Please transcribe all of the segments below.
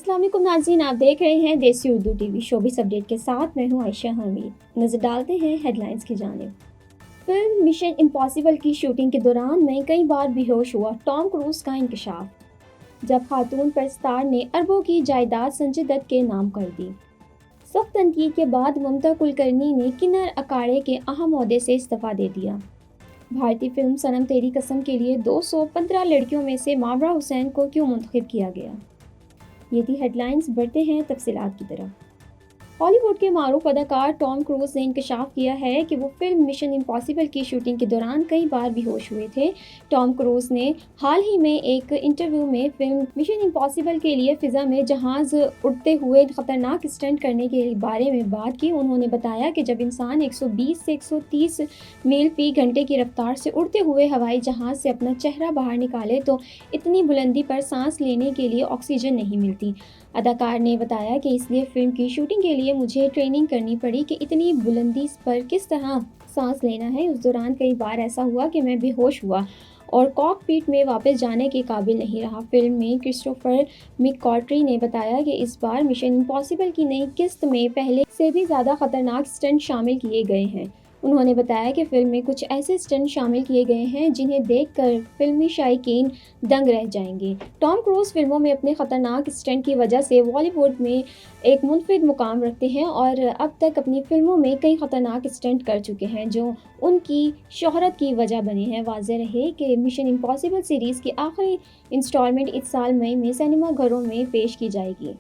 अस्सलाम वालेकुम नाज़रीन, आप देख रहे हैं देसी उर्दू टीवी शोबिस अपडेट के साथ मैं हूं आयशा हमीद। नज़र डालते हैं हेडलाइंस की जानिब। फिल्म मिशन इम्पॉसिबल की शूटिंग के दौरान मैं कई बार बेहोश हुआ, टॉम क्रूज का इंकशाफ। जब खातून परस्तार ने अरबों की जायदाद संजय दत्त के नाम कर दी। सख्त तनकीद के बाद ममता कुलकर्णी ने किन्नर अखाड़े के अहम ओहदे से इस्तीफा दे दिया। भारतीय फिल्म सनम तेरी कसम के लिए 215 लड़कियों में से मावरा हुसैन को क्यों मुंतखब किया गया। ये थी हेडलाइंस। बढ़ते हैं तफसीलात की तरफ। हॉलीवुड के मारूफ अदाकार टॉम क्रूज ने इंकशाफ किया है कि वो फिल्म मिशन इम्पॉसिबल की शूटिंग के दौरान कई बार बेहोश हुए थे। टॉम क्रूज ने हाल ही में एक इंटरव्यू में फिल्म मिशन इम्पॉसिबल के लिए फ़िज़ा में जहाज़ उड़ते हुए ख़तरनाक स्टंट करने के बारे में बात की। उन्होंने बताया कि जब इंसान 120 से 130 मील फ़ी घंटे की रफ्तार से उड़ते हुए हवाई जहाज़ से अपना चेहरा बाहर निकाले तो इतनी बुलंदी पर सांस लेने के लिए ऑक्सीजन नहीं मिलती। अदाकार ने बताया कि इसलिए फ़िल्म की शूटिंग के लिए मुझे ट्रेनिंग करनी पड़ी कि इतनी बुलंदी पर किस तरह सांस लेना है। उस दौरान कई बार ऐसा हुआ कि मैं बेहोश हुआ और कॉकपिट में वापस जाने के काबिल नहीं रहा। फिल्म में क्रिस्टोफर मिककॉर्टी ने बताया कि इस बार मिशन इम्पॉसिबल की नई किस्त में पहले से भी ज़्यादा ख़तरनाक स्टंट शामिल किए गए हैं। उन्होंने बताया कि फिल्म में कुछ ऐसे स्टंट शामिल किए गए हैं जिन्हें देखकर फिल्मी शायकीन दंग रह जाएंगे। टॉम क्रूज फिल्मों में अपने ख़तरनाक स्टंट की वजह से बॉलीवुड में एक मुनफरिद मुकाम रखते हैं और अब तक अपनी फिल्मों में कई ख़तरनाक स्टंट कर चुके हैं जो उनकी शोहरत की वजह बने हैं। वाज़ेह रहे कि मिशन इम्पॉसिबल सीरीज़ की आखिरी इंस्टॉलमेंट इस साल मई में सिनेमा घरों में पेश की जाएगी।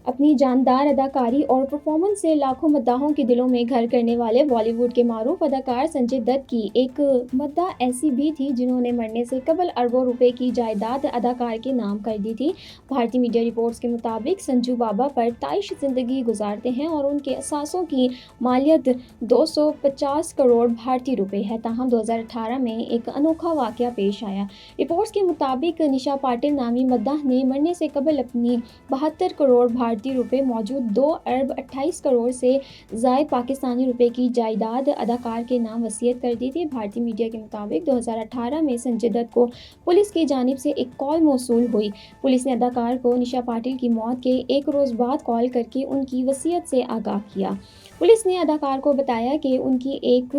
अपनी जानदार अदाकारी और परफॉर्मेंस से लाखों मद्दाहों के दिलों में घर करने वाले बॉलीवुड के मारूफ अदाकार संजय दत्त की एक मद्दाह ऐसी भी थी जिन्होंने मरने से कबल अरबों रुपए की जायदाद अदाकार के नाम कर दी थी। भारतीय मीडिया रिपोर्ट्स के मुताबिक संजू बाबा पर ताइश ज़िंदगी गुजारते हैं और उनके असासों की मालियत 250 करोड़ भारतीय रुपए है। ताहम 2018 में एक अनोखा वाक़या पेश आया। रिपोर्ट्स के मुताबिक निशा पाटिल नामी मद्दाह ने मरने से कबल अपनी 72 करोड़ भारतीय रुपए मौजूद 2 अरब 28 करोड़ से ज़ायद पाकिस्तानी रुपए की जायदाद अदाकार के नाम वसीयत कर दी थी। भारतीय मीडिया के मुताबिक 2018 में संजय दत्त को पुलिस की जानिब से एक कॉल मौसूल हुई। पुलिस ने अदाकार को निशा पाटिल की मौत के एक रोज़ बाद कॉल करके उनकी वसीयत से आगाह किया। पुलिस ने अदाकार को बताया कि उनकी एक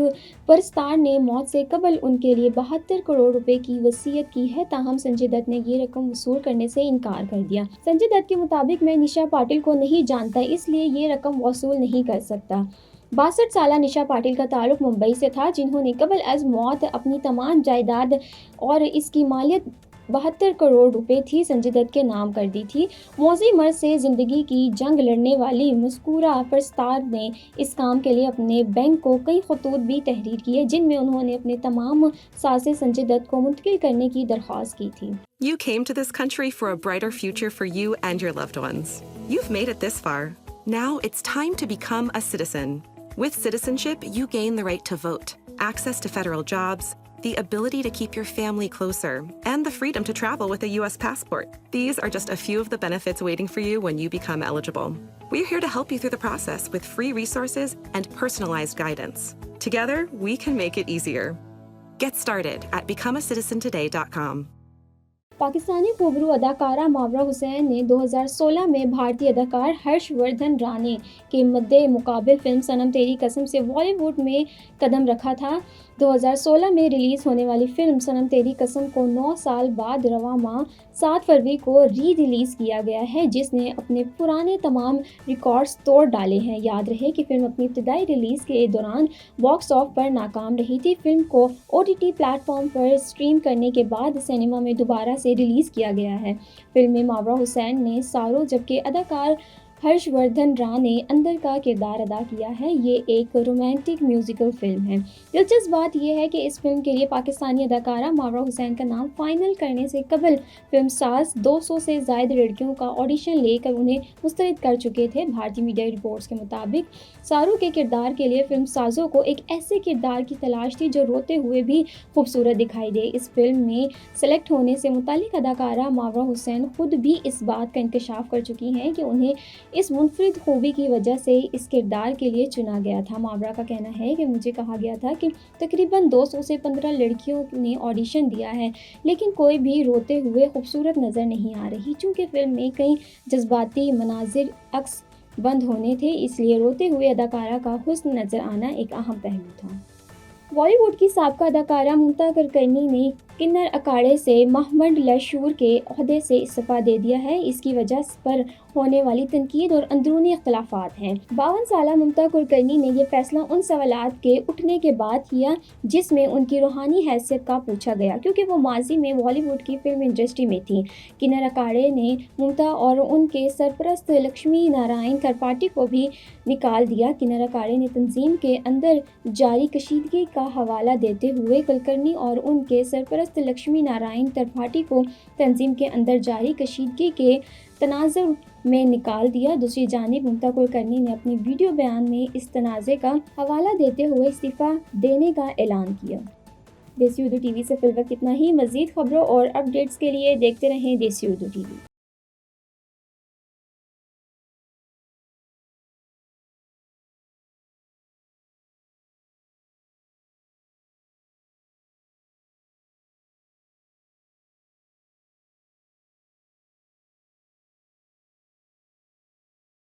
परस्तार ने मौत से कबल उनके लिए 72 करोड़ रुपए की वसीयत की है। ताहम संजय दत्त ने ये रकम वसूल करने से इनकार कर दिया। संजय दत्त के मुताबिक मैं निशा पाटिल को नहीं जानता, इसलिए ये रकम वसूल नहीं कर सकता। 62 साला निशा पाटिल का ताल्लुक मुंबई से था, जिन्होंने कबल अज़ मौत अपनी तमाम जायदाद और इसकी मालियत 72 करोड़ रुपए थी संजय दत्त के नाम कर दी थी। मौजी मर्ज से ज़िंदगी की जंग लड़ने वाली मज़कूरा परस्तार ने इस काम के लिए अपने बैंक को कई खतूत भी तहरीर किए, जिनमें उन्होंने अपने तमाम सासे संजय दत्त को मुंतकिल करने की दरख्वास्त की थी। You came to this country for a brighter future for you and your loved ones. You've made it this far. Now it's time to become a citizen. With citizenship, you gain the right to vote, access to federal jobs, the ability to keep your family closer, and the freedom to travel with a U.S. passport. These are just a few of the benefits waiting for you when you become eligible. We're here to help you through the process with free resources and personalized guidance. Together, we can make it easier. Get started at becomeacitizentoday.com. Pakistani खूबरू अदाकारा मावरा हुसैन ने 2016 में भारतीय अदाकार हर्षवर्धन राणे के मद्दे मुकाबिल film सनम तेरी कसम से बॉलीवुड में कदम रखा था। 2016 में रिलीज़ होने वाली फिल्म सनम तेरी कसम को 9 साल बाद रवां माह 7 फरवरी को री रिलीज़ किया गया है, जिसने अपने पुराने तमाम रिकॉर्ड्स तोड़ डाले हैं। याद रहे कि फिल्म अपनी इब्तदाई रिलीज़ के दौरान बॉक्स ऑफ पर नाकाम रही थी। फिल्म को OTT प्लेटफॉर्म पर स्ट्रीम करने के बाद सिनेमा में दोबारा से रिलीज़ किया गया है। फिल्म में मावरा हुसैन ने सारो जबकि अदाकार हर्षवर्धन राणे अंदर का किरदार अदा किया है। ये एक रोमांटिक म्यूज़िकल फिल्म है। दिलचस्प बात यह है कि इस फिल्म के लिए पाकिस्तानी अदाकारा मावरा हुसैन का नाम फाइनल करने से कबल फिल्म साज 200 से ज़ायद लड़कियों का ऑडिशन लेकर उन्हें मुस्तरद कर चुके थे। भारतीय मीडिया रिपोर्ट्स के मुताबिक सारू के किरदार के लिए फिल्म साजों को एक ऐसे किरदार की तलाश थी जो रोते हुए भी खूबसूरत दिखाई दे। इस फिल्म में सेलेक्ट होने से मुतालिक अदाकारा मावरा हुसैन खुद भी इस बात का इंकशाफ कर चुकी हैं कि उन्हें اس منفرد خوبی کی وجہ سے اس کردار کے لیے چنا گیا تھا۔ مابرا کا کہنا ہے کہ مجھے کہا گیا تھا کہ تقریباً 200 سے 15 لڑکیوں نے آڈیشن دیا ہے، لیکن کوئی بھی روتے ہوئے خوبصورت نظر نہیں آ رہی۔ چونکہ فلم میں کئی جذباتی مناظر عکس بند ہونے تھے، اس لیے روتے ہوئے اداکارہ کا حسن نظر آنا ایک اہم پہلو تھا۔ بالی ووڈ کی سابقہ اداکارہ ممتا کلکرنی نے کنر اکھاڑے سے مہمنڈ لاشور کے عہدے سے استعفیٰ دے دیا ہے۔ اس کی وجہ پر ہونے والی تنقید اور اندرونی اختلافات ہیں۔ 52 سالہ ممتا کلکرنی نے یہ فیصلہ ان سوالات کے اٹھنے کے بعد کیا جس میں ان کی روحانی حیثیت کا پوچھا گیا، کیونکہ وہ ماضی میں بالی ووڈ کی فلم انڈسٹری میں تھیں۔ کنر اکھاڑے نے ممتا اور ان کے سرپرست لکشمی نارائن ترپاٹھی کو بھی نکال دیا۔ کنر اکھاڑے نے تنظیم کے اندر جاری کشیدگی کا حوالہ دیتے ہوئے کلکرنی اور ان کے سرپرست لکشمی نارائن ترپاٹھی کو تنظیم کے اندر جاری کشیدگی کے تناظر میں نکال دیا۔ دوسری جانب ممتا کلکرنی نے اپنے ویڈیو بیان میں اس تنازع کا حوالہ دیتے ہوئے استعفیٰ دینے کا اعلان کیا۔ دیسی اردو ٹی وی سے فی الوقت اتنا ہی۔ مزید خبروں اور اپ ڈیٹس کے لیے دیکھتے رہیں دیسی اردو ٹی وی۔